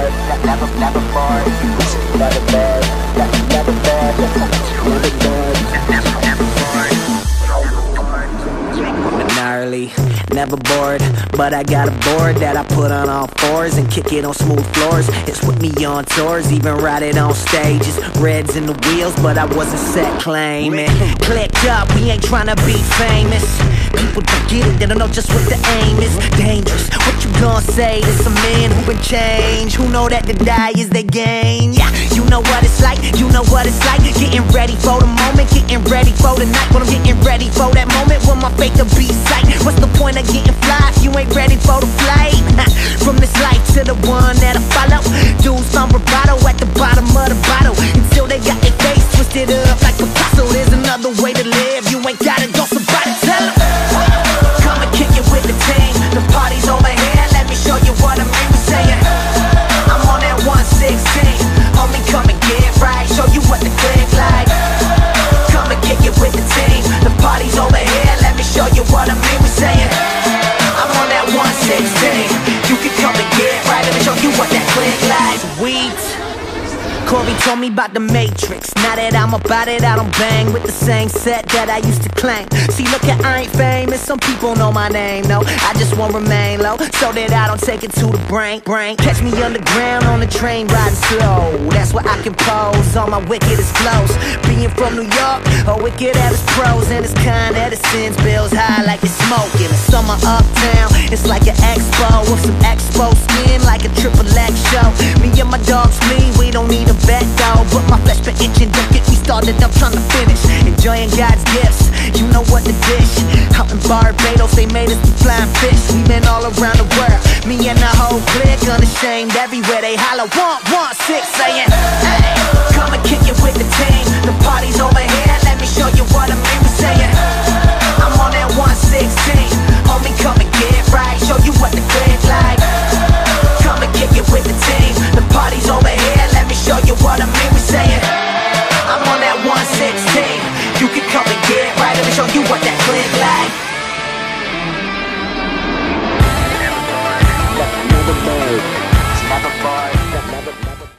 bored, never bored, never bored, never bored, never bored. Gnarly, never bored, but I got a board that I put on all fours and kick it on smooth floors. It's with me on tours, even ride it on stages. Reds in the wheels, but I wasn't set claiming. Clicked up, we ain't tryna be famous. People don't get it, they don't know just what the aim is. Dangerous, what you gonna say to some men who been changed, who know that to die is their game? Yeah, you know what it's like, you know what it's like. Getting ready for the moment, getting ready for the night. But I'm getting ready for that moment when my faith will be sight. What's the point of getting fly if you ain't ready for the flight? From this life to the one that I follow, dudes found bravado at the bottom of the bottle until they got their face twisted up like a puzzle. There's another way to live, you ain't gotta go, somebody tell them. Come and kick it with the team, the party's over here, let me show you what I mean. We saying, I'm on that 116, homie, come and get right, show you what the click like. Come and kick it with the team, the party's over here, let me show you what I mean. We saying, I'm on that 116, you can come and get right, let me show you what that click like. Sweet. Corey told me about the Matrix. Now that I'm about it, I don't bang with the same set that I used to claim. See, look at, I ain't famous, some people know my name, no. I just won't remain low, so that I don't take it to the brain. Catch me underground on the train riding slow. That's where I can pose all my wickedest flows. Being from New York, a wicked at its pros, and it's kind that it sends bills high like it's smoking. The summer uptown, it's like an expo with some expo skin like a triple X show. Me and my dogs flee, we don't need a bet though, but my flesh been itching, don't get me started, I'm trying to finish. Enjoying God's gifts, you know what the dish. Out in Barbados, they made us the flying fish. We been all around the world, me and the whole clique, unashamed everywhere they holler 116, saying, hey, come and kick it with the team, the party's over here, let me show you what I mean. We saying, I'm on that 116, homie, come and get right, show you what the click like. Come and kick it with the team, the party's over here, let me show you what I mean. We saying, I'm on that 116, you can come and get right, let me show you what that click